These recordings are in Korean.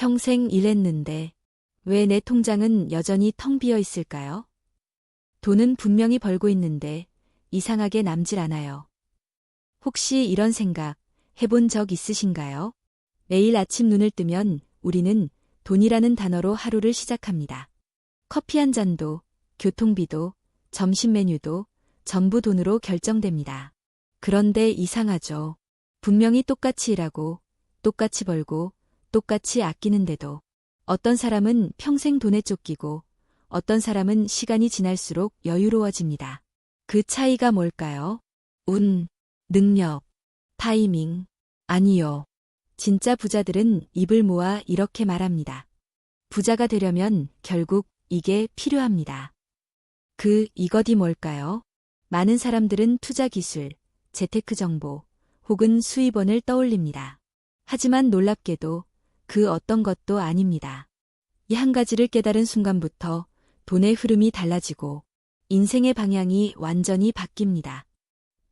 평생 일했는데 왜 내 통장은 여전히 텅 비어 있을까요? 돈은 분명히 벌고 있는데 이상하게 남질 않아요. 혹시 이런 생각 해본 적 있으신가요? 매일 아침 눈을 뜨면 우리는 돈이라는 단어로 하루를 시작합니다. 커피 한 잔도, 교통비도, 점심 메뉴도 전부 돈으로 결정됩니다. 그런데 이상하죠. 분명히 똑같이 일하고, 똑같이 벌고, 똑같이 아끼는데도 어떤 사람은 평생 돈에 쫓기고 어떤 사람은 시간이 지날수록 여유로워집니다. 그 차이가 뭘까요? 운, 능력, 타이밍. 아니요. 진짜 부자들은 입을 모아 이렇게 말합니다. 부자가 되려면 결국 이게 필요합니다. 이것이 뭘까요? 많은 사람들은 투자 기술, 재테크 정보, 혹은 수입원을 떠올립니다. 하지만 놀랍게도 그 어떤 것도 아닙니다. 이 한 가지를 깨달은 순간부터 돈의 흐름이 달라지고 인생의 방향이 완전히 바뀝니다.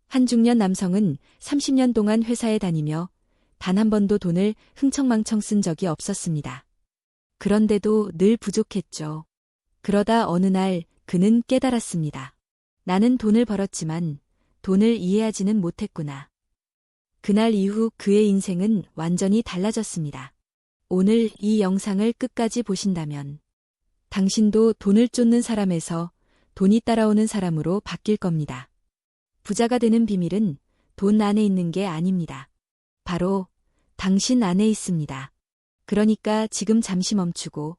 한 중년 남성은 30년 동안 회사에 다니며 단 한 번도 돈을 흥청망청 쓴 적이 없었습니다. 그런데도 늘 부족했죠. 그러다 어느 날 그는 깨달았습니다. 나는 돈을 벌었지만 돈을 이해하지는 못했구나. 그날 이후 그의 인생은 완전히 달라졌습니다. 오늘 이 영상을 끝까지 보신다면 당신도 돈을 쫓는 사람에서 돈이 따라오는 사람으로 바뀔 겁니다. 부자가 되는 비밀은 돈 안에 있는 게 아닙니다. 바로 당신 안에 있습니다. 그러니까 지금 잠시 멈추고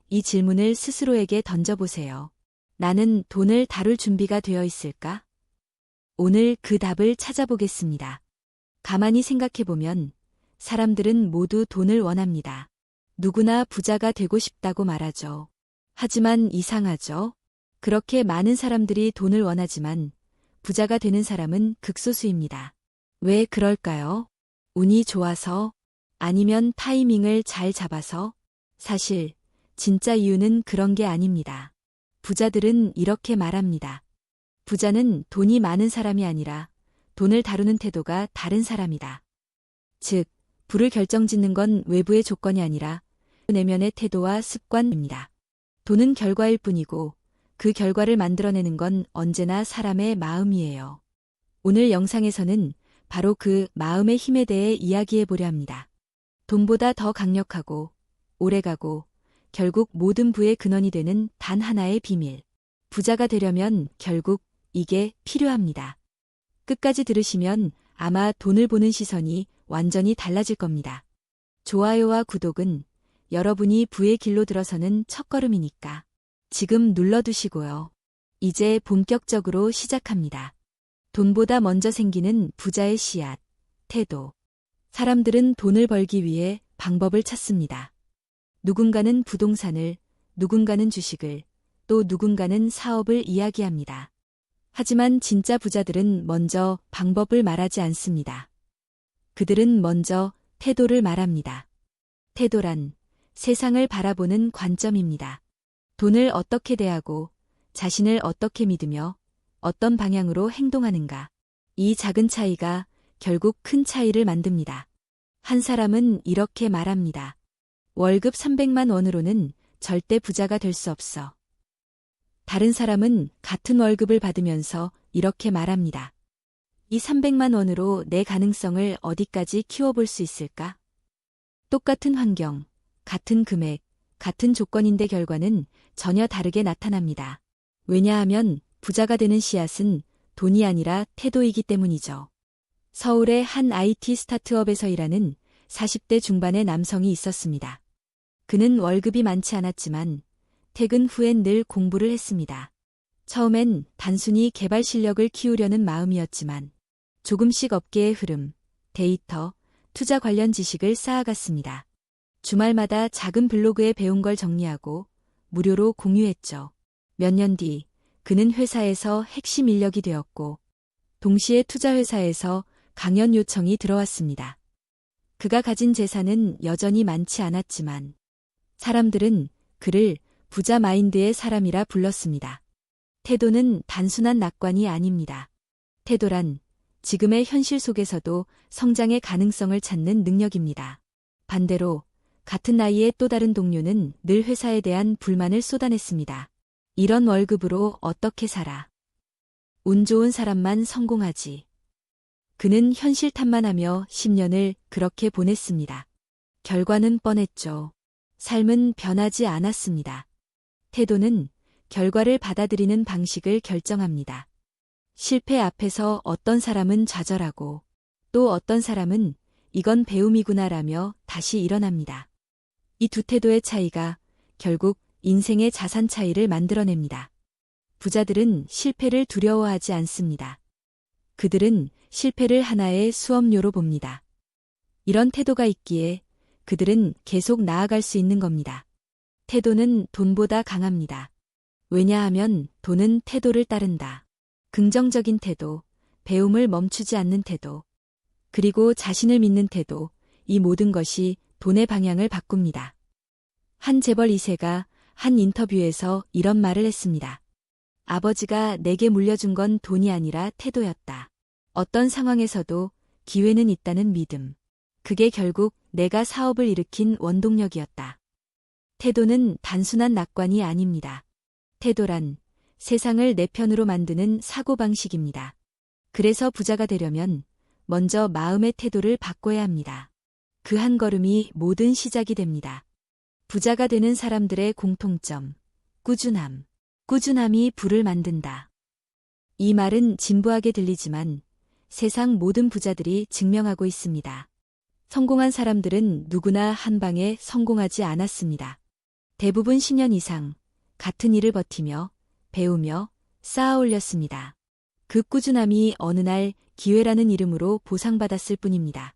이 질문을 스스로에게 던져보세요. 나는 돈을 다룰 준비가 되어 있을까? 오늘 그 답을 찾아보겠습니다. 가만히 생각해보면 사람들은 모두 돈을 원합니다. 누구나 부자가 되고 싶다고 말하죠. 하지만 이상하죠? 그렇게 많은 사람들이 돈을 원하지만 부자가 되는 사람은 극소수입니다. 왜 그럴까요? 운이 좋아서? 아니면 타이밍을 잘 잡아서? 사실 진짜 이유는 그런 게 아닙니다. 부자들은 이렇게 말합니다. 부자는 돈이 많은 사람이 아니라 돈을 다루는 태도가 다른 사람이다. 즉, 부를 결정짓는 건 외부의 조건이 아니라 내면의 태도와 습관입니다. 돈은 결과일 뿐이고 그 결과를 만들어내는 건 언제나 사람의 마음이에요. 오늘 영상에서는 바로 그 마음의 힘에 대해 이야기해 보려 합니다. 돈보다 더 강력하고 오래가고 결국 모든 부의 근원이 되는 단 하나의 비밀. 부자가 되려면 결국 이게 필요합니다. 끝까지 들으시면 아마 돈을 보는 시선이 완전히 달라질 겁니다. 좋아요와 구독은 여러분이 부의 길로 들어서는 첫걸음이니까 지금 눌러두시고요. 이제 본격적으로 시작합니다. 돈보다 먼저 생기는 부자의 씨앗, 태도. 사람들은 돈을 벌기 위해 방법을 찾습니다. 누군가는 부동산을, 누군가는 주식을, 또 누군가는 사업을 이야기합니다. 하지만 진짜 부자들은 먼저 방법을 말하지 않습니다. 그들은 먼저 태도를 말합니다. 태도란 세상을 바라보는 관점입니다. 돈을 어떻게 대하고 자신을 어떻게 믿으며 어떤 방향으로 행동하는가. 이 작은 차이가 결국 큰 차이를 만듭니다. 한 사람은 이렇게 말합니다. 월급 300만 원으로는 절대 부자가 될 수 없어. 다른 사람은 같은 월급을 받으면서 이렇게 말합니다. 이 300만 원으로 내 가능성을 어디까지 키워볼 수 있을까? 똑같은 환경, 같은 금액, 같은 조건인데 결과는 전혀 다르게 나타납니다. 왜냐하면 부자가 되는 씨앗은 돈이 아니라 태도이기 때문이죠. 서울의 한 IT 스타트업에서 일하는 40대 중반의 남성이 있었습니다. 그는 월급이 많지 않았지만 퇴근 후엔 늘 공부를 했습니다. 처음엔 단순히 개발 실력을 키우려는 마음이었지만 조금씩 업계의 흐름, 데이터, 투자 관련 지식을 쌓아갔습니다. 주말마다 작은 블로그에 배운 걸 정리하고 무료로 공유했죠. 몇 년 뒤 그는 회사에서 핵심 인력이 되었고 동시에 투자회사에서 강연 요청이 들어왔습니다. 그가 가진 재산은 여전히 많지 않았지만 사람들은 그를 부자 마인드의 사람이라 불렀습니다. 태도는 단순한 낙관이 아닙니다. 태도란 지금의 현실 속에서도 성장의 가능성을 찾는 능력입니다. 반대로 같은 나이의 또 다른 동료는 늘 회사에 대한 불만을 쏟아냈습니다. 이런 월급으로 어떻게 살아? 운 좋은 사람만 성공하지. 그는 현실 탓만하며 10년을 그렇게 보냈습니다. 결과는 뻔했죠. 삶은 변하지 않았습니다. 태도는 결과를 받아들이는 방식을 결정합니다. 실패 앞에서 어떤 사람은 좌절하고 또 어떤 사람은 이건 배움이구나라며 다시 일어납니다. 이 두 태도의 차이가 결국 인생의 자산 차이를 만들어냅니다. 부자들은 실패를 두려워하지 않습니다. 그들은 실패를 하나의 수업료로 봅니다. 이런 태도가 있기에 그들은 계속 나아갈 수 있는 겁니다. 태도는 돈보다 강합니다. 왜냐하면 돈은 태도를 따른다. 긍정적인 태도, 배움을 멈추지 않는 태도, 그리고 자신을 믿는 태도, 이 모든 것이 돈의 방향을 바꿉니다. 한 재벌 2세가 한 인터뷰에서 이런 말을 했습니다. 아버지가 내게 물려준 건 돈이 아니라 태도였다. 어떤 상황에서도 기회는 있다는 믿음. 그게 결국 내가 사업을 일으킨 원동력이었다. 태도는 단순한 낙관이 아닙니다. 태도란 세상을 내 편으로 만드는 사고방식입니다. 그래서 부자가 되려면 먼저 마음의 태도를 바꿔야 합니다. 그 한 걸음이 모든 시작이 됩니다. 부자가 되는 사람들의 공통점, 꾸준함. 꾸준함이 부를 만든다. 이 말은 진부하게 들리지만 세상 모든 부자들이 증명하고 있습니다. 성공한 사람들은 누구나 한 방에 성공하지 않았습니다. 대부분 10년 이상 같은 일을 버티며 배우며 쌓아 올렸습니다. 그 꾸준함이 어느 날 기회라는 이름으로 보상받았을 뿐입니다.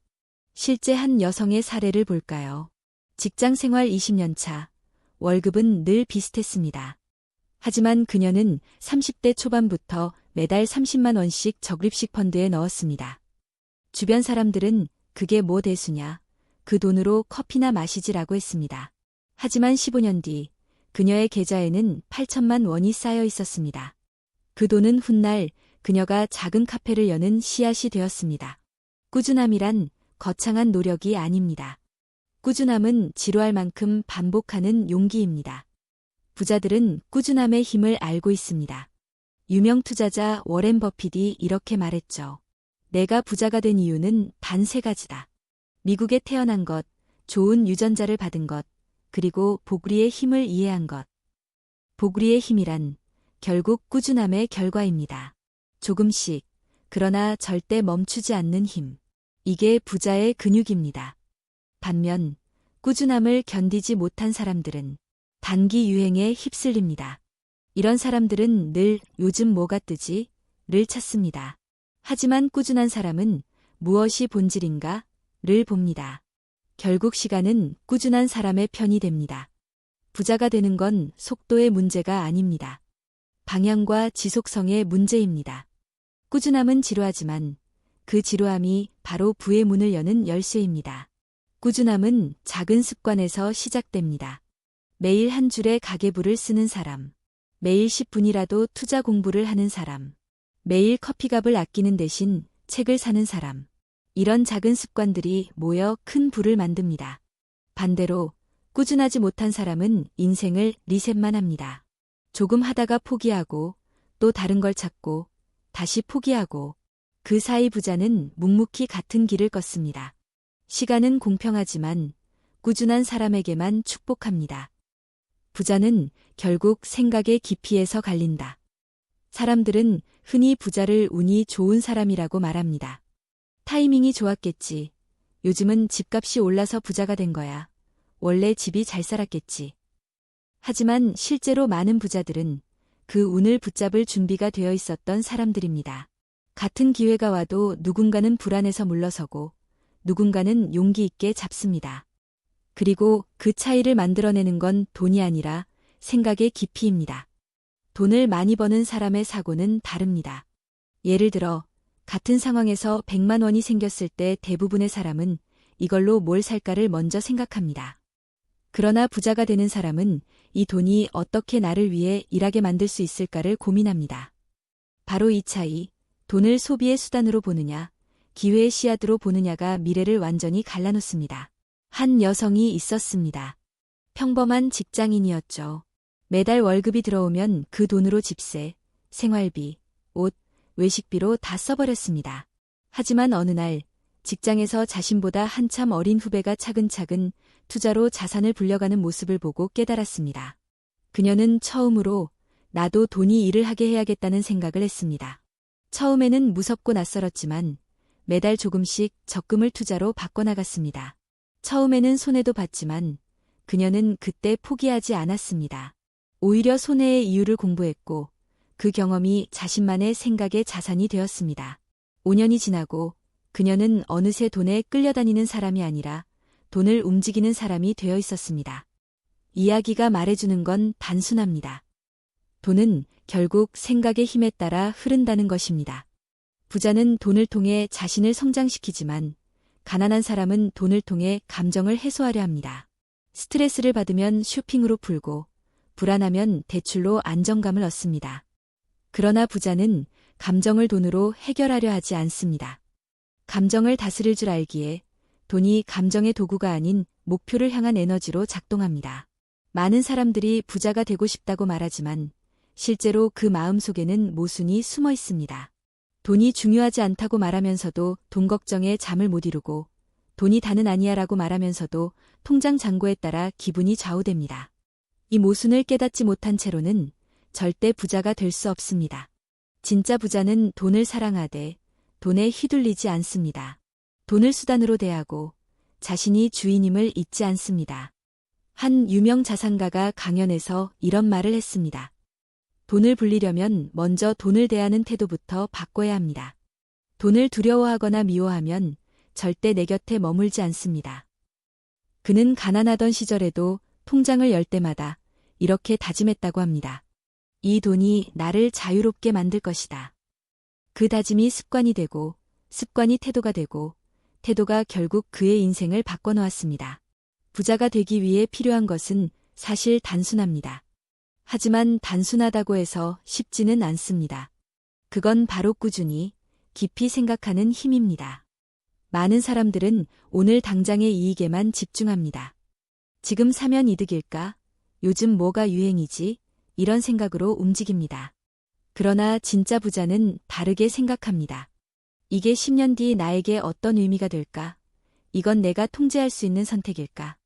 실제 한 여성의 사례를 볼까요? 직장 생활 20년 차, 월급은 늘 비슷했습니다. 하지만 그녀는 30대 초반부터 매달 30만 원씩 적립식 펀드에 넣었습니다. 주변 사람들은 그게 뭐 대수냐, 그 돈으로 커피나 마시지라고 했습니다. 하지만 15년 뒤 그녀의 계좌에는 8천만 원이 쌓여 있었습니다. 그 돈은 훗날 그녀가 작은 카페를 여는 씨앗이 되었습니다. 꾸준함이란 거창한 노력이 아닙니다. 꾸준함은 지루할 만큼 반복하는 용기입니다. 부자들은 꾸준함의 힘을 알고 있습니다. 유명 투자자 워렌 버핏이 이렇게 말했죠. 내가 부자가 된 이유는 단 3가지다. 미국에 태어난 것, 좋은 유전자를 받은 것, 그리고 보구리의 힘을 이해한 것. 보구리의 힘이란 결국 꾸준함의 결과입니다. 조금씩, 그러나 절대 멈추지 않는 힘. 이게 부자의 근육입니다. 반면 꾸준함을 견디지 못한 사람들은 단기 유행에 휩쓸립니다. 이런 사람들은 늘 요즘 뭐가 뜨지? 를 찾습니다. 하지만 꾸준한 사람은 무엇이 본질인가? 를 봅니다. 결국 시간은 꾸준한 사람의 편이 됩니다. 부자가 되는 건 속도의 문제가 아닙니다. 방향과 지속성의 문제입니다. 꾸준함은 지루하지만 그 지루함이 바로 부의 문을 여는 열쇠입니다. 꾸준함은 작은 습관에서 시작됩니다. 매일 한 줄의 가계부를 쓰는 사람, 매일 10분이라도 투자 공부를 하는 사람, 매일 커피값을 아끼는 대신 책을 사는 사람. 이런 작은 습관들이 모여 큰 부를 만듭니다. 반대로 꾸준하지 못한 사람은 인생을 리셋만 합니다. 조금 하다가 포기하고 또 다른 걸 찾고 다시 포기하고 그 사이 부자는 묵묵히 같은 길을 걷습니다. 시간은 공평하지만 꾸준한 사람에게만 축복합니다. 부자는 결국 생각의 깊이에서 갈린다. 사람들은 흔히 부자를 운이 좋은 사람이라고 말합니다. 타이밍이 좋았겠지. 요즘은 집값이 올라서 부자가 된 거야. 원래 집이 잘 살았겠지. 하지만 실제로 많은 부자들은 그 운을 붙잡을 준비가 되어 있었던 사람들입니다. 같은 기회가 와도 누군가는 불안해서 물러서고 누군가는 용기 있게 잡습니다. 그리고 그 차이를 만들어내는 건 돈이 아니라 생각의 깊이입니다. 돈을 많이 버는 사람의 사고는 다릅니다. 예를 들어 같은 상황에서 100만 원이 생겼을 때 대부분의 사람은 이걸로 뭘 살까를 먼저 생각합니다. 그러나 부자가 되는 사람은 이 돈이 어떻게 나를 위해 일하게 만들 수 있을까를 고민합니다. 바로 이 차이, 돈을 소비의 수단으로 보느냐, 기회의 씨앗으로 보느냐가 미래를 완전히 갈라놓습니다. 한 여성이 있었습니다. 평범한 직장인이었죠. 매달 월급이 들어오면 그 돈으로 집세, 생활비, 옷, 외식비로 다 써버렸습니다. 하지만 어느 날 직장에서 자신보다 한참 어린 후배가 차근차근 투자로 자산을 불려가는 모습을 보고 깨달았습니다. 그녀는 처음으로 나도 돈이 일을 하게 해야겠다는 생각을 했습니다. 처음에는 무섭고 낯설었지만 매달 조금씩 적금을 투자로 바꿔나갔습니다. 처음에는 손해도 봤지만 그녀는 그때 포기하지 않았습니다. 오히려 손해의 이유를 공부했고 그 경험이 자신만의 생각의 자산이 되었습니다. 5년이 지나고 그녀는 어느새 돈에 끌려다니는 사람이 아니라 돈을 움직이는 사람이 되어 있었습니다. 이야기가 말해주는 건 단순합니다. 돈은 결국 생각의 힘에 따라 흐른다는 것입니다. 부자는 돈을 통해 자신을 성장시키지만 가난한 사람은 돈을 통해 감정을 해소하려 합니다. 스트레스를 받으면 쇼핑으로 풀고 불안하면 대출로 안정감을 얻습니다. 그러나 부자는 감정을 돈으로 해결하려 하지 않습니다. 감정을 다스릴 줄 알기에 돈이 감정의 도구가 아닌 목표를 향한 에너지로 작동합니다. 많은 사람들이 부자가 되고 싶다고 말하지만 실제로 그 마음 속에는 모순이 숨어 있습니다. 돈이 중요하지 않다고 말하면서도 돈 걱정에 잠을 못 이루고 돈이 다는 아니야라고 말하면서도 통장 잔고에 따라 기분이 좌우됩니다. 이 모순을 깨닫지 못한 채로는 절대 부자가 될 수 없습니다. 진짜 부자는 돈을 사랑하되 돈에 휘둘리지 않습니다. 돈을 수단으로 대하고 자신이 주인임을 잊지 않습니다. 한 유명 자산가가 강연에서 이런 말을 했습니다. 돈을 불리려면 먼저 돈을 대하는 태도부터 바꿔야 합니다. 돈을 두려워하거나 미워하면 절대 내 곁에 머물지 않습니다. 그는 가난하던 시절에도 통장을 열 때마다 이렇게 다짐했다고 합니다. 이 돈이 나를 자유롭게 만들 것이다. 그 다짐이 습관이 되고 습관이 태도가 되고 태도가 결국 그의 인생을 바꿔놓았습니다. 부자가 되기 위해 필요한 것은 사실 단순합니다. 하지만 단순하다고 해서 쉽지는 않습니다. 그건 바로 꾸준히 깊이 생각하는 힘입니다. 많은 사람들은 오늘 당장의 이익에만 집중합니다. 지금 사면 이득일까? 요즘 뭐가 유행이지? 이런 생각으로 움직입니다. 그러나 진짜 부자는 다르게 생각합니다. 이게 10년 뒤 나에게 어떤 의미가 될까? 이건 내가 통제할 수 있는 선택일까?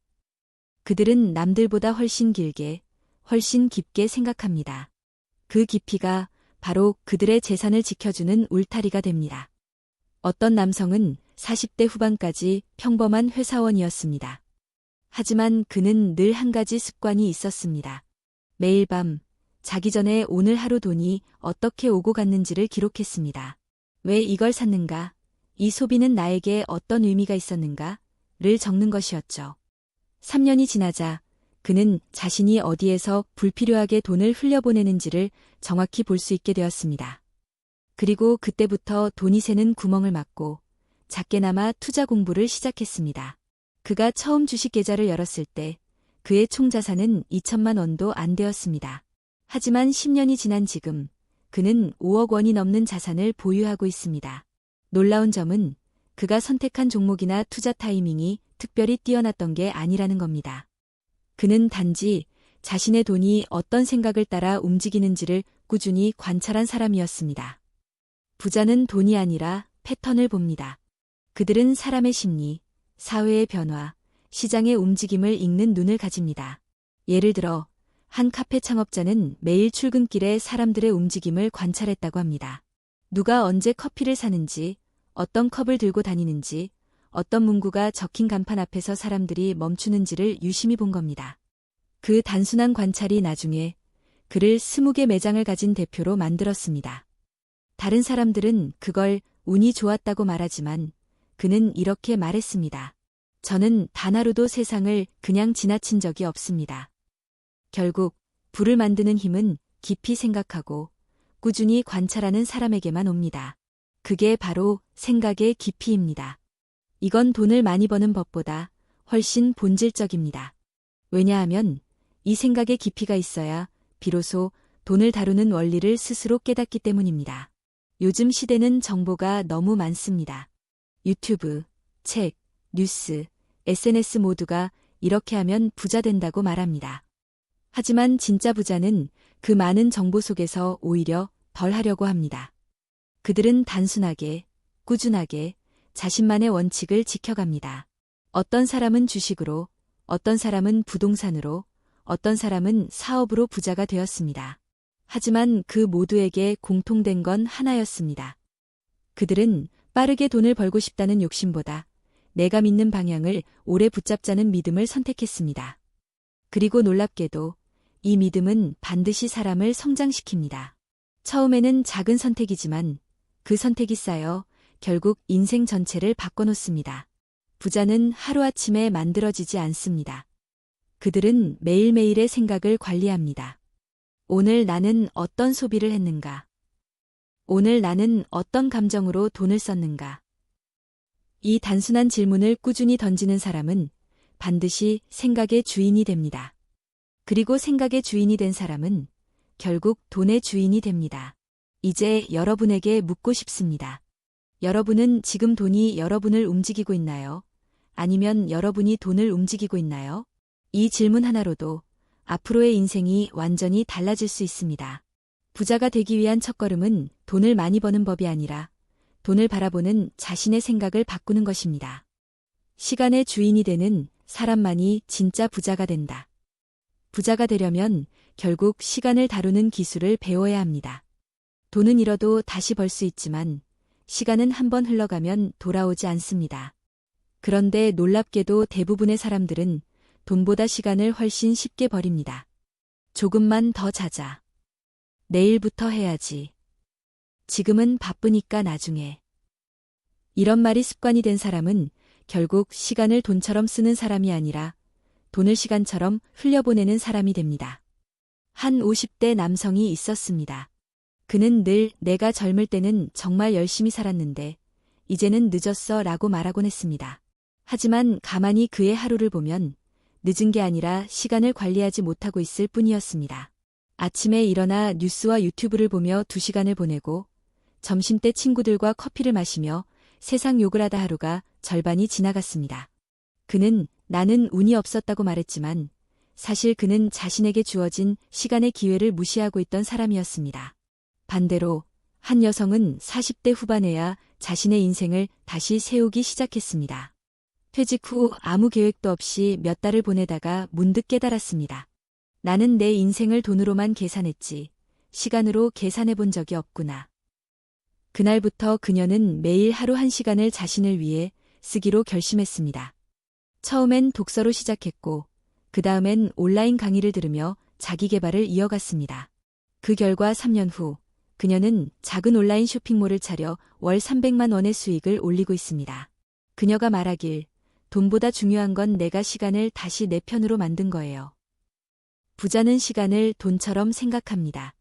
그들은 남들보다 훨씬 길게, 훨씬 깊게 생각합니다. 그 깊이가 바로 그들의 재산을 지켜주는 울타리가 됩니다. 어떤 남성은 40대 후반까지 평범한 회사원이었습니다. 하지만 그는 늘 한 가지 습관이 있었습니다. 매일 밤 자기 전에 오늘 하루 돈이 어떻게 오고 갔는지를 기록했습니다. 왜 이걸 샀는가? 이 소비는 나에게 어떤 의미가 있었는가?를 적는 것이었죠. 3년이 지나자 그는 자신이 어디에서 불필요하게 돈을 흘려보내는지를 정확히 볼 수 있게 되었습니다. 그리고 그때부터 돈이 새는 구멍을 막고 작게나마 투자 공부를 시작했습니다. 그가 처음 주식 계좌를 열었을 때 그의 총자산은 2천만 원도 안 되었습니다. 하지만 10년이 지난 지금 그는 5억 원이 넘는 자산을 보유하고 있습니다. 놀라운 점은 그가 선택한 종목이나 투자 타이밍이 특별히 뛰어났던 게 아니라는 겁니다. 그는 단지 자신의 돈이 어떤 생각을 따라 움직이는지를 꾸준히 관찰한 사람이었습니다. 부자는 돈이 아니라 패턴을 봅니다. 그들은 사람의 심리, 사회의 변화, 시장의 움직임을 읽는 눈을 가집니다. 예를 들어 한 카페 창업자는 매일 출근길에 사람들의 움직임을 관찰했다고 합니다. 누가 언제 커피를 사는지, 어떤 컵을 들고 다니는지, 어떤 문구가 적힌 간판 앞에서 사람들이 멈추는지를 유심히 본 겁니다. 그 단순한 관찰이 나중에 그를 20개 매장을 가진 대표로 만들었습니다. 다른 사람들은 그걸 운이 좋았다고 말하지만 그는 이렇게 말했습니다. 저는 단 하루도 세상을 그냥 지나친 적이 없습니다. 결국 부를 만드는 힘은 깊이 생각하고 꾸준히 관찰하는 사람에게만 옵니다. 그게 바로 생각의 깊이입니다. 이건 돈을 많이 버는 법보다 훨씬 본질적입니다. 왜냐하면 이 생각의 깊이가 있어야 비로소 돈을 다루는 원리를 스스로 깨닫기 때문입니다. 요즘 시대는 정보가 너무 많습니다. 유튜브, 책, 뉴스, SNS 모두가 이렇게 하면 부자 된다고 말합니다. 하지만 진짜 부자는 그 많은 정보 속에서 오히려 덜 하려고 합니다. 그들은 단순하게, 꾸준하게 자신만의 원칙을 지켜갑니다. 어떤 사람은 주식으로, 어떤 사람은 부동산으로, 어떤 사람은 사업으로 부자가 되었습니다. 하지만 그 모두에게 공통된 건 하나였습니다. 그들은 빠르게 돈을 벌고 싶다는 욕심보다 내가 믿는 방향을 오래 붙잡자는 믿음을 선택했습니다. 그리고 놀랍게도 이 믿음은 반드시 사람을 성장시킵니다. 처음에는 작은 선택이지만 그 선택이 쌓여 결국 인생 전체를 바꿔놓습니다. 부자는 하루아침에 만들어지지 않습니다. 그들은 매일매일의 생각을 관리합니다. 오늘 나는 어떤 소비를 했는가? 오늘 나는 어떤 감정으로 돈을 썼는가? 이 단순한 질문을 꾸준히 던지는 사람은 반드시 생각의 주인이 됩니다. 그리고 생각의 주인이 된 사람은 결국 돈의 주인이 됩니다. 이제 여러분에게 묻고 싶습니다. 여러분은 지금 돈이 여러분을 움직이고 있나요? 아니면 여러분이 돈을 움직이고 있나요? 이 질문 하나로도 앞으로의 인생이 완전히 달라질 수 있습니다. 부자가 되기 위한 첫걸음은 돈을 많이 버는 법이 아니라 돈을 바라보는 자신의 생각을 바꾸는 것입니다. 시간의 주인이 되는 사람만이 진짜 부자가 된다. 부자가 되려면 결국 시간을 다루는 기술을 배워야 합니다. 돈은 잃어도 다시 벌 수 있지만 시간은 한번 흘러가면 돌아오지 않습니다. 그런데 놀랍게도 대부분의 사람들은 돈보다 시간을 훨씬 쉽게 버립니다. 조금만 더 자자. 내일부터 해야지. 지금은 바쁘니까 나중에. 이런 말이 습관이 된 사람은 결국 시간을 돈처럼 쓰는 사람이 아니라 돈을 시간처럼 흘려보내는 사람이 됩니다. 한 50대 남성이 있었습니다. 그는 늘 내가 젊을 때는 정말 열심히 살았는데 이제는 늦었어 라고 말하곤 했습니다. 하지만 가만히 그의 하루를 보면 늦은 게 아니라 시간을 관리하지 못하고 있을 뿐이었습니다. 아침에 일어나 뉴스와 유튜브를 보며 2시간을 보내고 점심때 친구들과 커피를 마시며 세상 욕을 하다 하루가 절반이 지나갔습니다. 그는 나는 운이 없었다고 말했지만 사실 그는 자신에게 주어진 시간의 기회를 무시하고 있던 사람이었습니다. 반대로 한 여성은 40대 후반에야 자신의 인생을 다시 세우기 시작했습니다. 퇴직 후 아무 계획도 없이 몇 달을 보내다가 문득 깨달았습니다. 나는 내 인생을 돈으로만 계산했지 시간으로 계산해 본 적이 없구나. 그날부터 그녀는 매일 하루 1시간을 자신을 위해 쓰기로 결심했습니다. 처음엔 독서로 시작했고 그 다음엔 온라인 강의를 들으며 자기 개발을 이어갔습니다. 그 결과 3년 후 그녀는 작은 온라인 쇼핑몰을 차려 월 300만 원의 수익을 올리고 있습니다. 그녀가 말하길 돈보다 중요한 건 내가 시간을 다시 내 편으로 만든 거예요. 부자는 시간을 돈처럼 생각합니다.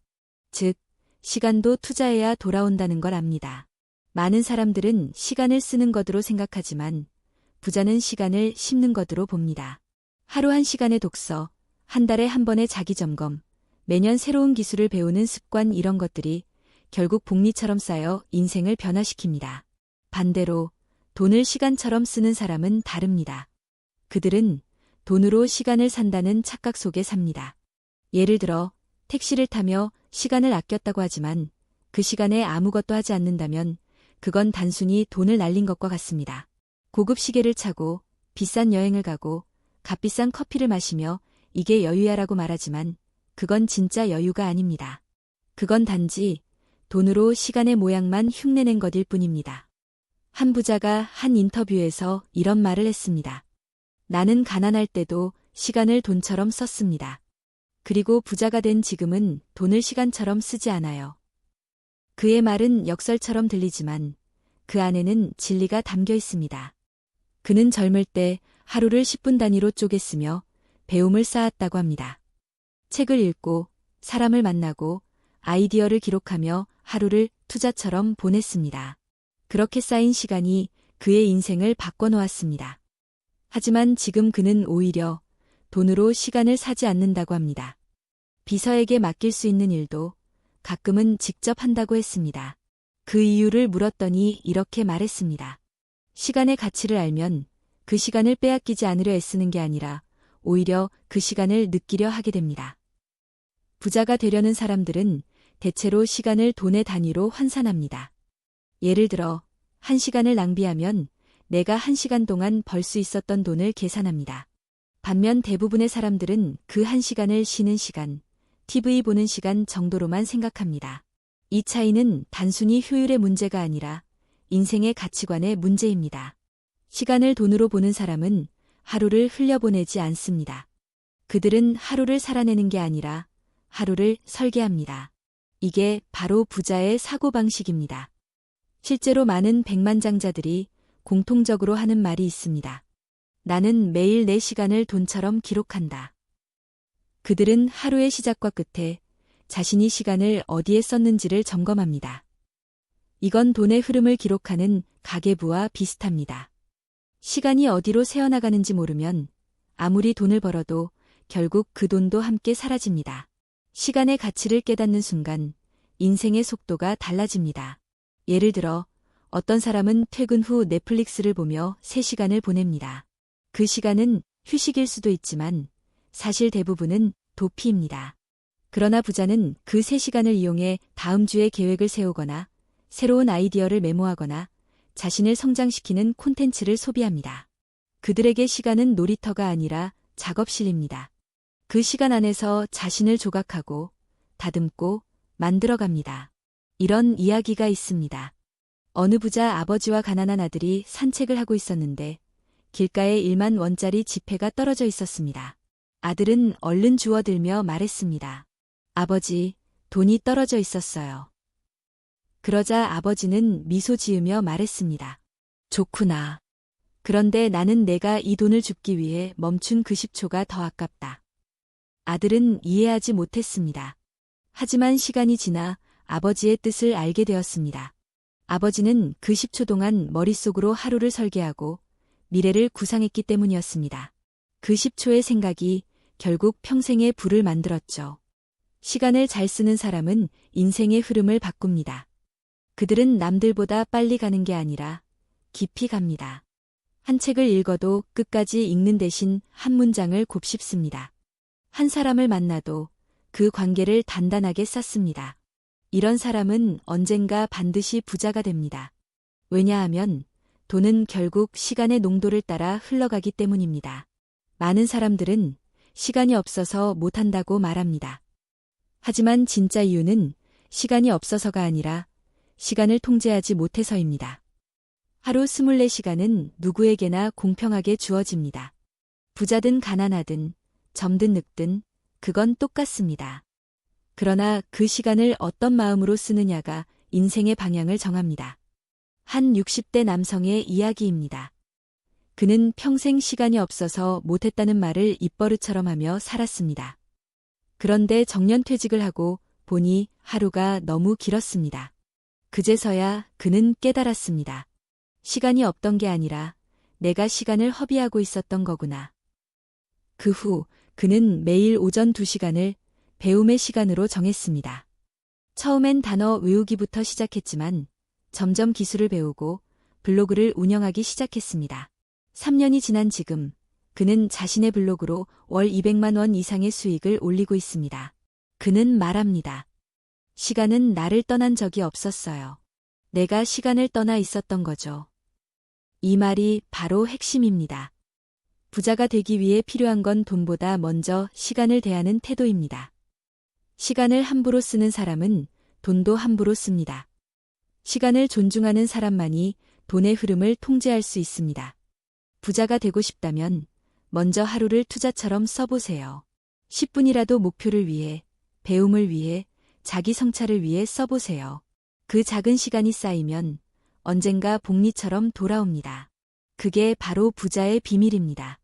즉, 시간도 투자해야 돌아온다는 걸 압니다. 많은 사람들은 시간을 쓰는 것으로 생각하지만 부자는 시간을 씹는 것으로 봅니다. 하루 1시간의 독서, 한 달에 한 번의 자기점검, 매년 새로운 기술을 배우는 습관 이런 것들이 결국 복리처럼 쌓여 인생을 변화시킵니다. 반대로 돈을 시간처럼 쓰는 사람은 다릅니다. 그들은 돈으로 시간을 산다는 착각 속에 삽니다. 예를 들어 택시를 타며 시간을 아꼈다고 하지만 그 시간에 아무것도 하지 않는다면 그건 단순히 돈을 날린 것과 같습니다. 고급 시계를 차고 비싼 여행을 가고 값비싼 커피를 마시며 이게 여유야라고 말하지만 그건 진짜 여유가 아닙니다. 그건 단지 돈으로 시간의 모양만 흉내낸 것일 뿐입니다. 한 부자가 한 인터뷰에서 이런 말을 했습니다. 나는 가난할 때도 시간을 돈처럼 썼습니다. 그리고 부자가 된 지금은 돈을 시간처럼 쓰지 않아요. 그의 말은 역설처럼 들리지만 그 안에는 진리가 담겨 있습니다. 그는 젊을 때 하루를 10분 단위로 쪼갰으며 배움을 쌓았다고 합니다. 책을 읽고 사람을 만나고 아이디어를 기록하며 하루를 투자처럼 보냈습니다. 그렇게 쌓인 시간이 그의 인생을 바꿔놓았습니다. 하지만 지금 그는 오히려 돈으로 시간을 사지 않는다고 합니다. 비서에게 맡길 수 있는 일도 가끔은 직접 한다고 했습니다. 그 이유를 물었더니 이렇게 말했습니다. 시간의 가치를 알면 그 시간을 빼앗기지 않으려 애쓰는 게 아니라 오히려 그 시간을 느끼려 하게 됩니다. 부자가 되려는 사람들은 대체로 시간을 돈의 단위로 환산합니다. 예를 들어 1시간을 낭비하면 내가 1시간 동안 벌 수 있었던 돈을 계산합니다. 반면 대부분의 사람들은 그 1시간을 쉬는 시간, TV 보는 시간 정도로만 생각합니다. 이 차이는 단순히 효율의 문제가 아니라 인생의 가치관의 문제입니다. 시간을 돈으로 보는 사람은 하루를 흘려보내지 않습니다. 그들은 하루를 살아내는 게 아니라 하루를 설계합니다. 이게 바로 부자의 사고방식입니다. 실제로 많은 백만장자들이 공통적으로 하는 말이 있습니다. 나는 매일 내 시간을 돈처럼 기록한다. 그들은 하루의 시작과 끝에 자신이 시간을 어디에 썼는지를 점검합니다. 이건 돈의 흐름을 기록하는 가계부와 비슷합니다. 시간이 어디로 새어나가는지 모르면 아무리 돈을 벌어도 결국 그 돈도 함께 사라집니다. 시간의 가치를 깨닫는 순간 인생의 속도가 달라집니다. 예를 들어 어떤 사람은 퇴근 후 넷플릭스를 보며 3시간을 보냅니다. 그 시간은 휴식일 수도 있지만 사실 대부분은 도피입니다. 그러나 부자는 그 3시간을 이용해 다음 주에 계획을 세우거나 새로운 아이디어를 메모하거나 자신을 성장시키는 콘텐츠를 소비합니다. 그들에게 시간은 놀이터가 아니라 작업실입니다. 그 시간 안에서 자신을 조각하고 다듬고 만들어갑니다. 이런 이야기가 있습니다. 어느 부자 아버지와 가난한 아들이 산책을 하고 있었는데 길가에 1만 원짜리 지폐가 떨어져 있었습니다. 아들은 얼른 주워들며 말했습니다. 아버지, 돈이 떨어져 있었어요. 그러자 아버지는 미소 지으며 말했습니다. 좋구나. 그런데 나는 내가 이 돈을 줍기 위해 멈춘 그 10초가 더 아깝다. 아들은 이해하지 못했습니다. 하지만 시간이 지나 아버지의 뜻을 알게 되었습니다. 아버지는 그 10초 동안 머릿속으로 하루를 설계하고 미래를 구상했기 때문이었습니다. 그 10초의 생각이 결국 평생의 부를 만들었죠. 시간을 잘 쓰는 사람은 인생의 흐름을 바꿉니다. 그들은 남들보다 빨리 가는 게 아니라 깊이 갑니다. 한 책을 읽어도 끝까지 읽는 대신 한 문장을 곱씹습니다. 한 사람을 만나도 그 관계를 단단하게 쌓습니다. 이런 사람은 언젠가 반드시 부자가 됩니다. 왜냐하면 돈은 결국 시간의 농도를 따라 흘러가기 때문입니다. 많은 사람들은 시간이 없어서 못한다고 말합니다. 하지만 진짜 이유는 시간이 없어서가 아니라 시간을 통제하지 못해서입니다. 하루 24시간은 누구에게나 공평하게 주어집니다. 부자든 가난하든 젊든 늙든 그건 똑같습니다. 그러나 그 시간을 어떤 마음으로 쓰느냐가 인생의 방향을 정합니다. 한 60대 남성의 이야기입니다. 그는 평생 시간이 없어서 못했다는 말을 입버릇처럼 하며 살았습니다. 그런데 정년퇴직을 하고 보니 하루가 너무 길었습니다. 그제서야 그는 깨달았습니다. 시간이 없던 게 아니라 내가 시간을 허비하고 있었던 거구나. 그 후 그는 매일 오전 2시간을 배움의 시간으로 정했습니다. 처음엔 단어 외우기부터 시작했지만 점점 기술을 배우고 블로그를 운영하기 시작했습니다. 3년이 지난 지금 그는 자신의 블로그로 월 200만 원 이상의 수익을 올리고 있습니다. 그는 말합니다. 시간은 나를 떠난 적이 없었어요. 내가 시간을 떠나 있었던 거죠. 이 말이 바로 핵심입니다. 부자가 되기 위해 필요한 건 돈보다 먼저 시간을 대하는 태도입니다. 시간을 함부로 쓰는 사람은 돈도 함부로 씁니다. 시간을 존중하는 사람만이 돈의 흐름을 통제할 수 있습니다. 부자가 되고 싶다면 먼저 하루를 투자처럼 써보세요. 10분이라도 목표를 위해, 배움을 위해, 자기 성찰을 위해 써보세요. 그 작은 시간이 쌓이면 언젠가 복리처럼 돌아옵니다. 그게 바로 부자의 비밀입니다.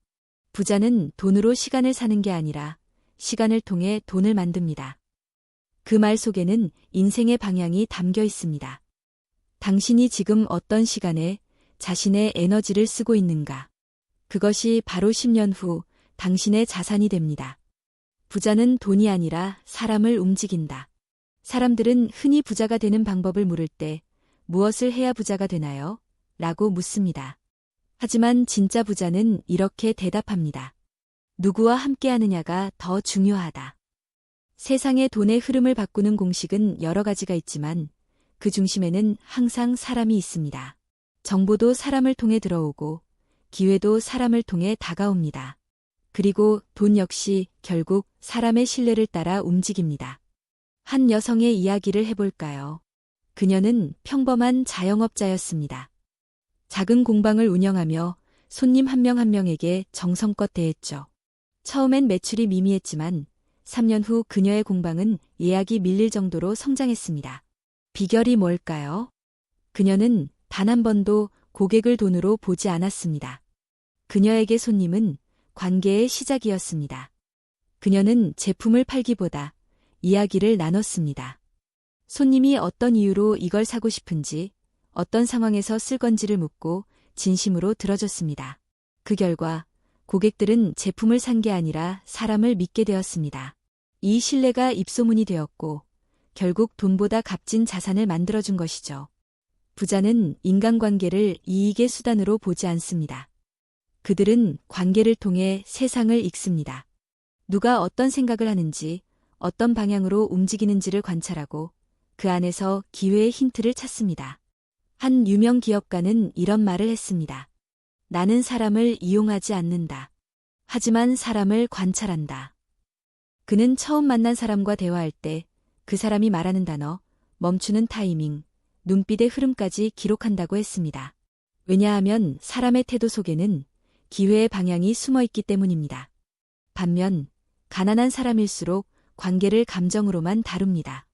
부자는 돈으로 시간을 사는 게 아니라 시간을 통해 돈을 만듭니다. 그 말 속에는 인생의 방향이 담겨 있습니다. 당신이 지금 어떤 시간에 자신의 에너지를 쓰고 있는가? 그것이 바로 10년 후 당신의 자산이 됩니다. 부자는 돈이 아니라 사람을 움직인다. 사람들은 흔히 부자가 되는 방법을 물을 때 무엇을 해야 부자가 되나요? 라고 묻습니다. 하지만 진짜 부자는 이렇게 대답합니다. 누구와 함께하느냐가 더 중요하다. 세상의 돈의 흐름을 바꾸는 공식은 여러 가지가 있지만 그 중심에는 항상 사람이 있습니다. 정보도 사람을 통해 들어오고 기회도 사람을 통해 다가옵니다. 그리고 돈 역시 결국 사람의 신뢰를 따라 움직입니다. 한 여성의 이야기를 해볼까요? 그녀는 평범한 자영업자였습니다. 작은 공방을 운영하며 손님 한 명 한 명에게 정성껏 대했죠. 처음엔 매출이 미미했지만 3년 후 그녀의 공방은 예약이 밀릴 정도로 성장했습니다. 비결이 뭘까요? 그녀는 단 한 번도 고객을 돈으로 보지 않았습니다. 그녀에게 손님은 관계의 시작이었습니다. 그녀는 제품을 팔기보다 이야기를 나눴습니다. 손님이 어떤 이유로 이걸 사고 싶은지, 어떤 상황에서 쓸 건지를 묻고 진심으로 들어줬습니다. 그 결과 고객들은 제품을 산 게 아니라 사람을 믿게 되었습니다. 이 신뢰가 입소문이 되었고 결국 돈보다 값진 자산을 만들어준 것이죠. 부자는 인간관계를 이익의 수단으로 보지 않습니다. 그들은 관계를 통해 세상을 읽습니다. 누가 어떤 생각을 하는지, 어떤 방향으로 움직이는지를 관찰하고 그 안에서 기회의 힌트를 찾습니다. 한 유명 기업가는 이런 말을 했습니다. 나는 사람을 이용하지 않는다. 하지만 사람을 관찰한다. 그는 처음 만난 사람과 대화할 때 그 사람이 말하는 단어, 멈추는 타이밍, 눈빛의 흐름까지 기록한다고 했습니다. 왜냐하면 사람의 태도 속에는 기회의 방향이 숨어 있기 때문입니다. 반면 가난한 사람일수록 관계를 감정으로만 다룹니다.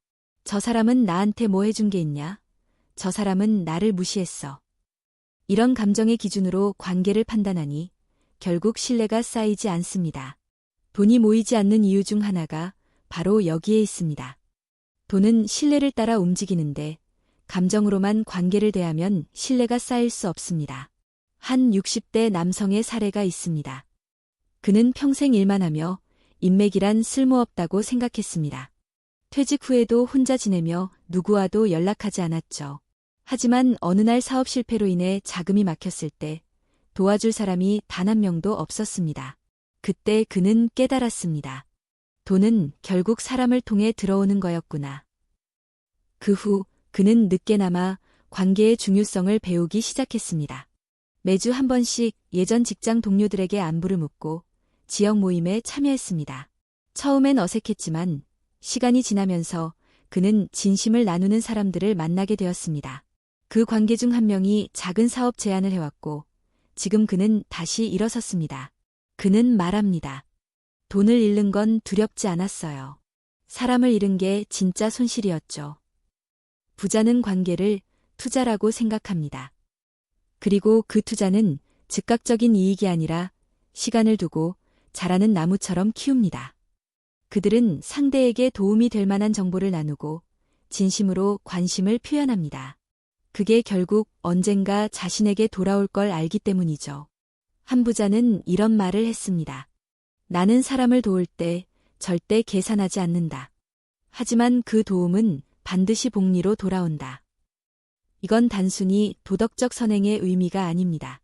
저 사람은 나한테 뭐 해준 게 있냐? 저 사람은 나를 무시했어. 이런 감정의 기준으로 관계를 판단하니 결국 신뢰가 쌓이지 않습니다. 돈이 모이지 않는 이유 중 하나가 바로 여기에 있습니다. 돈은 신뢰를 따라 움직이는데 감정으로만 관계를 대하면 신뢰가 쌓일 수 없습니다. 한 60대 남성의 사례가 있습니다. 그는 평생 일만 하며 인맥이란 쓸모없다고 생각했습니다. 퇴직 후에도 혼자 지내며 누구와도 연락하지 않았죠. 하지만 어느 날 사업 실패로 인해 자금이 막혔을 때 도와줄 사람이 단 한 명도 없었습니다. 그때 그는 깨달았습니다. 돈은 결국 사람을 통해 들어오는 거였구나. 그 후 그는 늦게나마 관계의 중요성을 배우기 시작했습니다. 매주 한 번씩 예전 직장 동료들에게 안부를 묻고 지역 모임에 참여했습니다. 처음엔 어색했지만 시간이 지나면서 그는 진심을 나누는 사람들을 만나게 되었습니다. 그 관계 중 한 명이 작은 사업 제안을 해왔고 지금 그는 다시 일어섰습니다. 그는 말합니다. 돈을 잃는 건 두렵지 않았어요. 사람을 잃은 게 진짜 손실이었죠. 부자는 관계를 투자라고 생각합니다. 그리고 그 투자는 즉각적인 이익이 아니라 시간을 두고 자라는 나무처럼 키웁니다. 그들은 상대에게 도움이 될 만한 정보를 나누고 진심으로 관심을 표현합니다. 그게 결국 언젠가 자신에게 돌아올 걸 알기 때문이죠. 한 부자는 이런 말을 했습니다. 나는 사람을 도울 때 절대 계산하지 않는다. 하지만 그 도움은 반드시 복리로 돌아온다. 이건 단순히 도덕적 선행의 의미가 아닙니다.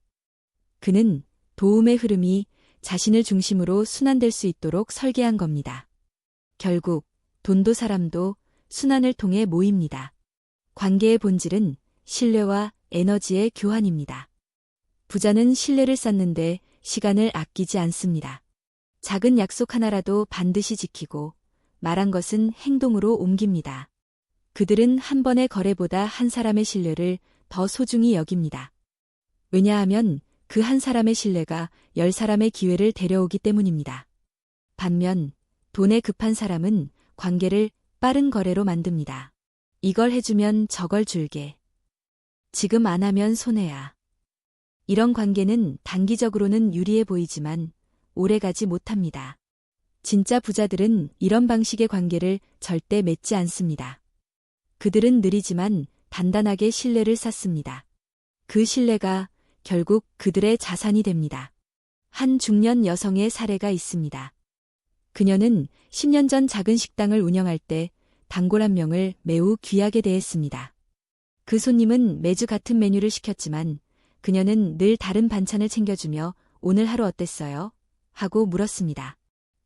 그는 도움의 흐름이 자신을 중심으로 순환될 수 있도록 설계한 겁니다. 결국 돈도 사람도 순환을 통해 모입니다. 관계의 본질은 신뢰와 에너지의 교환입니다. 부자는 신뢰를 쌓는데 시간을 아끼지 않습니다. 작은 약속 하나라도 반드시 지키고 말한 것은 행동으로 옮깁니다. 그들은 한 번의 거래보다 한 사람의 신뢰를 더 소중히 여깁니다. 왜냐하면 그 한 사람의 신뢰가 10사람의 기회를 데려오기 때문입니다. 반면 돈에 급한 사람은 관계를 빠른 거래로 만듭니다. 이걸 해주면 저걸 줄게. 지금 안 하면 손해야. 이런 관계는 단기적으로는 유리해 보이지만 오래가지 못합니다. 진짜 부자들은 이런 방식의 관계를 절대 맺지 않습니다. 그들은 느리지만 단단하게 신뢰를 쌓습니다. 그 신뢰가 결국 그들의 자산이 됩니다. 한 중년 여성의 사례가 있습니다. 그녀는 10년 전 작은 식당을 운영할 때 단골 한 명을 매우 귀하게 대했습니다. 그 손님은 매주 같은 메뉴를 시켰지만 그녀는 늘 다른 반찬을 챙겨주며 오늘 하루 어땠어요? 하고 물었습니다.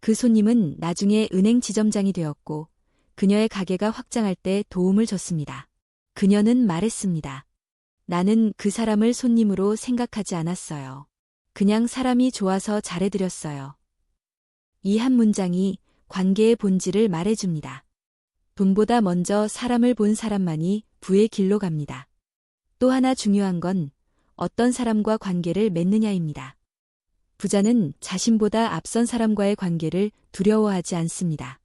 그 손님은 나중에 은행 지점장이 되었고 그녀의 가게가 확장할 때 도움을 줬습니다. 그녀는 말했습니다. 나는 그 사람을 손님으로 생각하지 않았어요. 그냥 사람이 좋아서 잘해드렸어요. 이 한 문장이 관계의 본질을 말해줍니다. 돈보다 먼저 사람을 본 사람만이 부의 길로 갑니다. 또 하나 중요한 건 어떤 사람과 관계를 맺느냐입니다. 부자는 자신보다 앞선 사람과의 관계를 두려워하지 않습니다.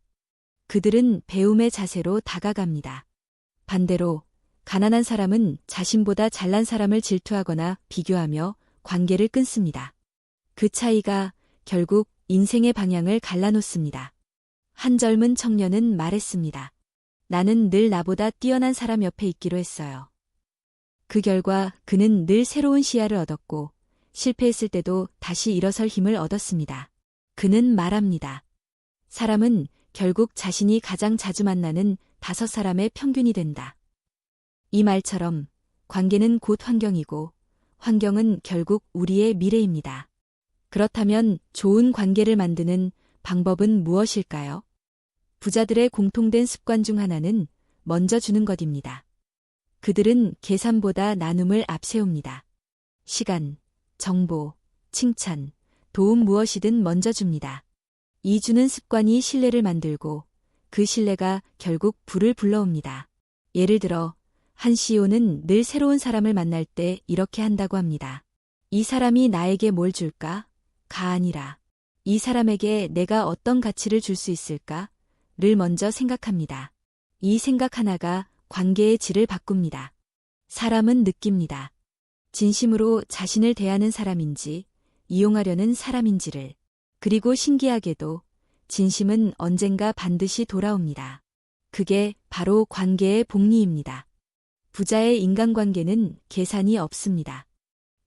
그들은 배움의 자세로 다가갑니다. 반대로 가난한 사람은 자신보다 잘난 사람을 질투하거나 비교하며 관계를 끊습니다. 그 차이가 결국 인생의 방향을 갈라놓습니다. 한 젊은 청년은 말했습니다. 나는 늘 나보다 뛰어난 사람 옆에 있기로 했어요. 그 결과 그는 늘 새로운 시야를 얻었고 실패했을 때도 다시 일어설 힘을 얻었습니다. 그는 말합니다. 사람은 결국 자신이 가장 자주 만나는 5사람의 평균이 된다. 이 말처럼 관계는 곧 환경이고 환경은 결국 우리의 미래입니다. 그렇다면 좋은 관계를 만드는 방법은 무엇일까요? 부자들의 공통된 습관 중 하나는 먼저 주는 것입니다. 그들은 계산보다 나눔을 앞세웁니다. 시간, 정보, 칭찬, 도움 무엇이든 먼저 줍니다. 이 주는 습관이 신뢰를 만들고 그 신뢰가 결국 부를 불러옵니다. 예를 들어 한 CEO는 늘 새로운 사람을 만날 때 이렇게 한다고 합니다. 이 사람이 나에게 뭘 줄까? 가 아니라 이 사람에게 내가 어떤 가치를 줄 수 있을까? 를 먼저 생각합니다. 이 생각 하나가 관계의 질을 바꿉니다. 사람은 느낍니다. 진심으로 자신을 대하는 사람인지 이용하려는 사람인지를. 그리고 신기하게도 진심은 언젠가 반드시 돌아옵니다. 그게 바로 관계의 복리입니다. 부자의 인간관계는 계산이 없습니다.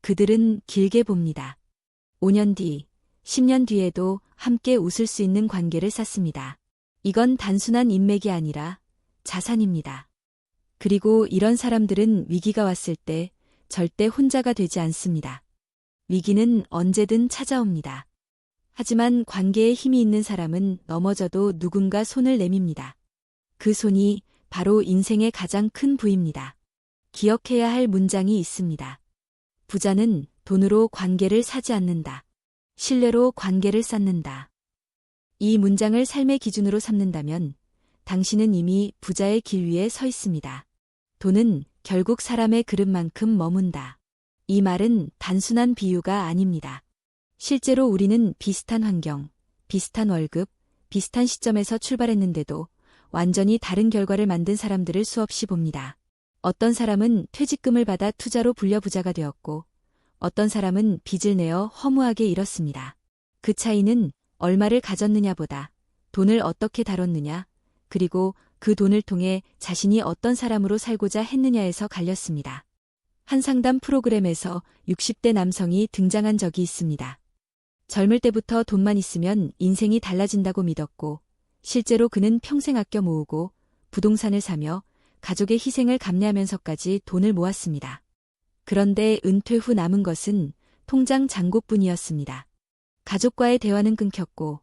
그들은 길게 봅니다. 5년 뒤, 10년 뒤에도 함께 웃을 수 있는 관계를 쌓습니다. 이건 단순한 인맥이 아니라 자산입니다. 그리고 이런 사람들은 위기가 왔을 때 절대 혼자가 되지 않습니다. 위기는 언제든 찾아옵니다. 하지만 관계에 힘이 있는 사람은 넘어져도 누군가 손을 내밉니다. 그 손이 바로 인생의 가장 큰 부입니다. 기억해야 할 문장이 있습니다. 부자는 돈으로 관계를 사지 않는다. 신뢰로 관계를 쌓는다. 이 문장을 삶의 기준으로 삼는다면 당신은 이미 부자의 길 위에 서 있습니다. 돈은 결국 사람의 그릇만큼 머문다. 이 말은 단순한 비유가 아닙니다. 실제로 우리는 비슷한 환경, 비슷한 월급, 비슷한 시점에서 출발했는데도 완전히 다른 결과를 만든 사람들을 수없이 봅니다. 어떤 사람은 퇴직금을 받아 투자로 불려 부자가 되었고 어떤 사람은 빚을 내어 허무하게 잃었습니다. 그 차이는 얼마를 가졌느냐보다 돈을 어떻게 다뤘느냐, 그리고 그 돈을 통해 자신이 어떤 사람으로 살고자 했느냐에서 갈렸습니다. 한 상담 프로그램에서 60대 남성이 등장한 적이 있습니다. 젊을 때부터 돈만 있으면 인생이 달라진다고 믿었고 실제로 그는 평생 아껴 모으고 부동산을 사며 가족의 희생을 감내하면서까지 돈을 모았습니다. 그런데 은퇴 후 남은 것은 통장 잔고뿐이었습니다. 가족과의 대화는 끊겼고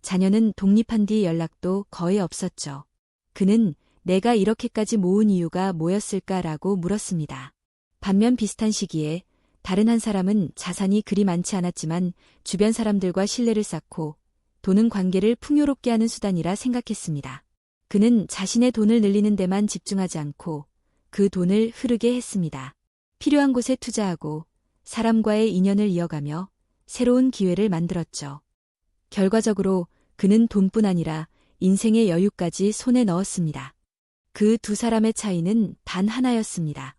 자녀는 독립한 뒤 연락도 거의 없었죠. 그는 내가 이렇게까지 모은 이유가 뭐였을까라고 물었습니다. 반면 비슷한 시기에 다른 한 사람은 자산이 그리 많지 않았지만 주변 사람들과 신뢰를 쌓고 돈은 관계를 풍요롭게 하는 수단이라 생각했습니다. 그는 자신의 돈을 늘리는 데만 집중하지 않고 그 돈을 흐르게 했습니다. 필요한 곳에 투자하고 사람과의 인연을 이어가며 새로운 기회를 만들었죠. 결과적으로 그는 돈뿐 아니라 인생의 여유까지 손에 넣었습니다. 그 두 사람의 차이는 단 하나였습니다.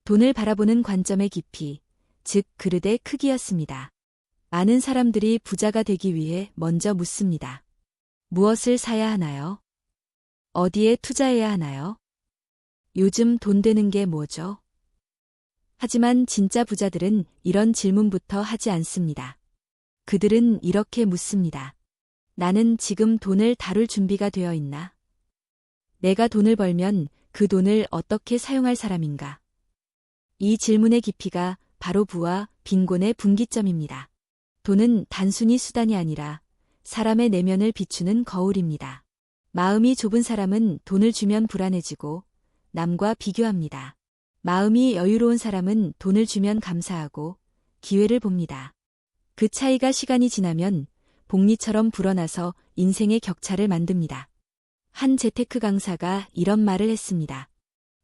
돈을 바라보는 관점의 깊이, 즉 그릇의 크기였습니다. 많은 사람들이 부자가 되기 위해 먼저 묻습니다. 무엇을 사야 하나요? 어디에 투자해야 하나요? 요즘 돈 되는 게 뭐죠? 하지만 진짜 부자들은 이런 질문부터 하지 않습니다. 그들은 이렇게 묻습니다. 나는 지금 돈을 다룰 준비가 되어 있나? 내가 돈을 벌면 그 돈을 어떻게 사용할 사람인가? 이 질문의 깊이가 바로 부와 빈곤의 분기점입니다. 돈은 단순히 수단이 아니라 사람의 내면을 비추는 거울입니다. 마음이 좁은 사람은 돈을 주면 불안해지고 남과 비교합니다. 마음이 여유로운 사람은 돈을 주면 감사하고 기회를 봅니다. 그 차이가 시간이 지나면 복리처럼 불어나서 인생의 격차를 만듭니다. 한 재테크 강사가 이런 말을 했습니다.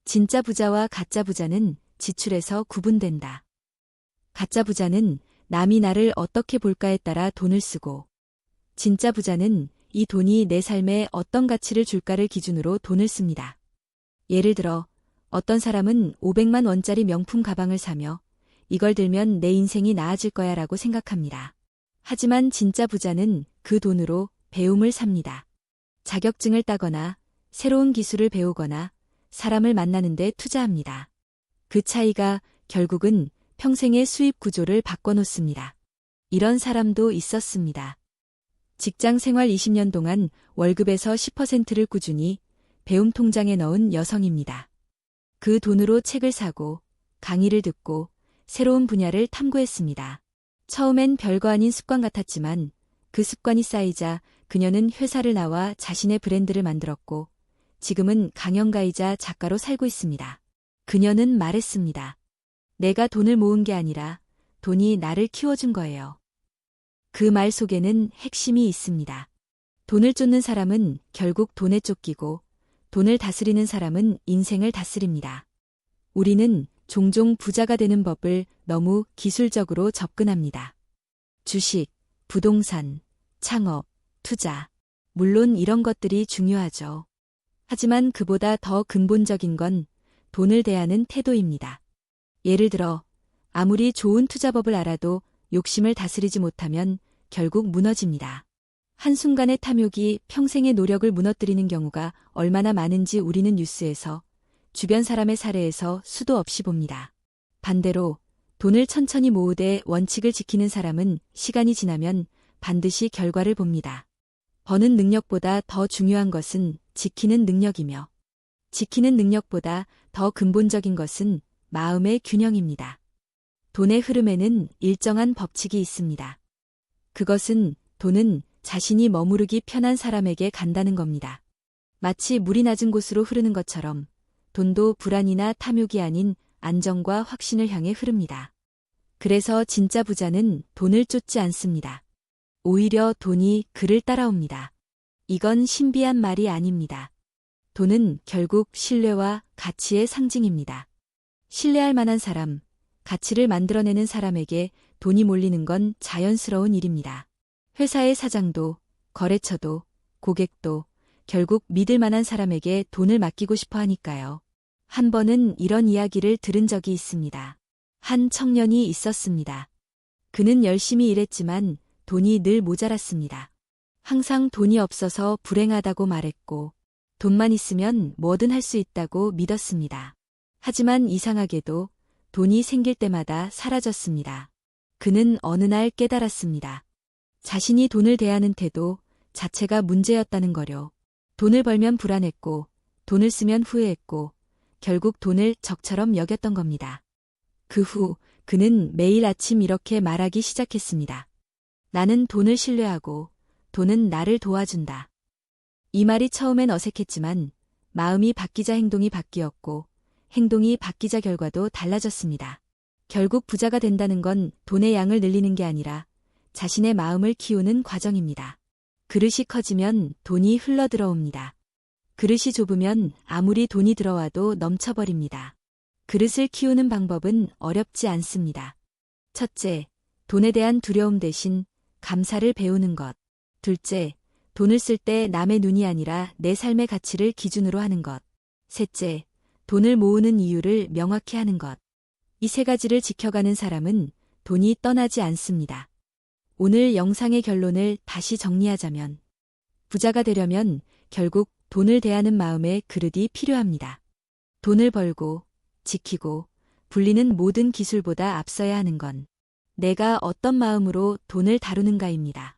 진짜 부자와 가짜 부자는 지출에서 구분된다. 가짜 부자는 남이 나를 어떻게 볼까에 따라 돈을 쓰고, 진짜 부자는 이 돈이 내 삶에 어떤 가치를 줄까를 기준으로 돈을 씁니다. 예를 들어 어떤 사람은 500만 원짜리 명품 가방을 사며 이걸 들면 내 인생이 나아질 거야 라고 생각합니다. 하지만 진짜 부자는 그 돈으로 배움을 삽니다. 자격증을 따거나 새로운 기술을 배우거나 사람을 만나는 데 투자합니다. 그 차이가 결국은 평생의 수입 구조를 바꿔놓습니다. 이런 사람도 있었습니다. 직장 생활 20년 동안 월급에서 10%를 꾸준히 배움 통장에 넣은 여성입니다. 그 돈으로 책을 사고 강의를 듣고 새로운 분야를 탐구했습니다. 처음엔 별거 아닌 습관 같았지만 그 습관이 쌓이자 그녀는 회사를 나와 자신의 브랜드를 만들었고 지금은 강연가이자 작가로 살고 있습니다. 그녀는 말했습니다. 내가 돈을 모은 게 아니라 돈이 나를 키워준 거예요. 그 말 속에는 핵심이 있습니다. 돈을 쫓는 사람은 결국 돈에 쫓기고 돈을 다스리는 사람은 인생을 다스립니다. 우리는 종종 부자가 되는 법을 너무 기술적으로 접근합니다. 주식, 부동산, 창업, 투자. 물론 이런 것들이 중요하죠. 하지만 그보다 더 근본적인 건 돈을 대하는 태도입니다. 예를 들어 아무리 좋은 투자법을 알아도 욕심을 다스리지 못하면 결국 무너집니다. 한순간의 탐욕이 평생의 노력을 무너뜨리는 경우가 얼마나 많은지 우리는 뉴스에서 주변 사람의 사례에서 수도 없이 봅니다. 반대로 돈을 천천히 모으되 원칙을 지키는 사람은 시간이 지나면 반드시 결과를 봅니다. 버는 능력보다 더 중요한 것은 지키는 능력이며 지키는 능력보다 더 근본적인 것은 마음의 균형입니다. 돈의 흐름에는 일정한 법칙이 있습니다. 그것은 돈은 자신이 머무르기 편한 사람에게 간다는 겁니다. 마치 물이 낮은 곳으로 흐르는 것처럼 돈도 불안이나 탐욕이 아닌 안정과 확신을 향해 흐릅니다. 그래서 진짜 부자는 돈을 쫓지 않습니다. 오히려 돈이 그를 따라옵니다. 이건 신비한 말이 아닙니다. 돈은 결국 신뢰와 가치의 상징입니다. 신뢰할 만한 사람, 가치를 만들어내는 사람에게 돈이 몰리는 건 자연스러운 일입니다. 회사의 사장도, 거래처도, 고객도 결국 믿을 만한 사람에게 돈을 맡기고 싶어 하니까요. 한 번은 이런 이야기를 들은 적이 있습니다. 한 청년이 있었습니다. 그는 열심히 일했지만 돈이 늘 모자랐습니다. 항상 돈이 없어서 불행하다고 말했고 돈만 있으면 뭐든 할 수 있다고 믿었습니다. 하지만 이상하게도 돈이 생길 때마다 사라졌습니다. 그는 어느 날 깨달았습니다. 자신이 돈을 대하는 태도 자체가 문제였다는 거요. 돈을 벌면 불안했고 돈을 쓰면 후회했고 결국 돈을 적처럼 여겼던 겁니다. 그 후 그는 매일 아침 이렇게 말하기 시작했습니다. 나는 돈을 신뢰하고 돈은 나를 도와준다. 이 말이 처음엔 어색했지만 마음이 바뀌자 행동이 바뀌었고 행동이 바뀌자 결과도 달라졌습니다. 결국 부자가 된다는 건 돈의 양을 늘리는 게 아니라 자신의 마음을 키우는 과정입니다. 그릇이 커지면 돈이 흘러들어옵니다. 그릇이 좁으면 아무리 돈이 들어와도 넘쳐버립니다. 그릇을 키우는 방법은 어렵지 않습니다. 첫째, 돈에 대한 두려움 대신 감사를 배우는 것. 둘째, 돈을 쓸 때 남의 눈이 아니라 내 삶의 가치를 기준으로 하는 것. 셋째, 돈을 모으는 이유를 명확히 하는 것. 이 세 가지를 지켜가는 사람은 돈이 떠나지 않습니다. 오늘 영상의 결론을 다시 정리하자면 부자가 되려면 결국 돈을 대하는 마음의 그릇이 필요합니다. 돈을 벌고 지키고 불리는 모든 기술보다 앞서야 하는 건 내가 어떤 마음으로 돈을 다루는가입니다.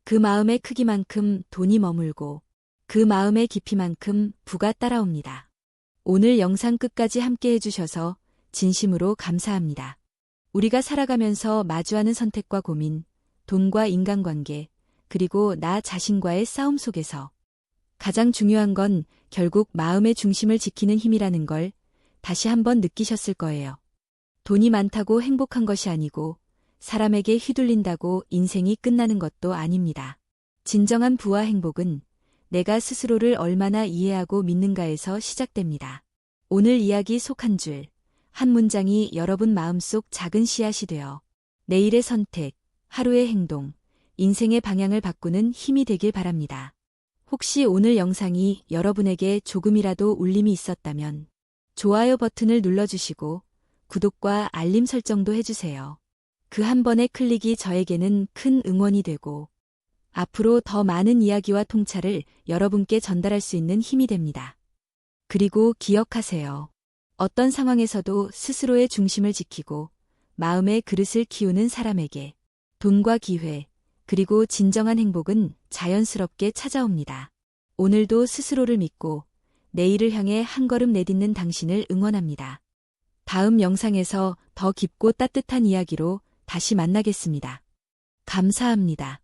그 마음의 크기만큼 돈이 머물고 그 마음의 깊이만큼 부가 따라옵니다. 오늘 영상 끝까지 함께 해주셔서 진심으로 감사합니다. 우리가 살아가면서 마주하는 선택과 고민, 돈과 인간관계, 그리고 나 자신과의 싸움 속에서 가장 중요한 건 결국 마음의 중심을 지키는 힘이라는 걸 다시 한번 느끼셨을 거예요. 돈이 많다고 행복한 것이 아니고 사람에게 휘둘린다고 인생이 끝나는 것도 아닙니다. 진정한 부와 행복은 내가 스스로를 얼마나 이해하고 믿는가에서 시작됩니다. 오늘 이야기 속 한 줄, 한 문장이 여러분 마음속 작은 씨앗이 되어 내일의 선택, 하루의 행동, 인생의 방향을 바꾸는 힘이 되길 바랍니다. 혹시 오늘 영상이 여러분에게 조금이라도 울림이 있었다면 좋아요 버튼을 눌러주시고 구독과 알림 설정도 해주세요. 그 한 번의 클릭이 저에게는 큰 응원이 되고 앞으로 더 많은 이야기와 통찰을 여러분께 전달할 수 있는 힘이 됩니다. 그리고 기억하세요. 어떤 상황에서도 스스로의 중심을 지키고 마음의 그릇을 키우는 사람에게 돈과 기회, 그리고 진정한 행복은 자연스럽게 찾아옵니다. 오늘도 스스로를 믿고 내일을 향해 한 걸음 내딛는 당신을 응원합니다. 다음 영상에서 더 깊고 따뜻한 이야기로 다시 만나겠습니다. 감사합니다.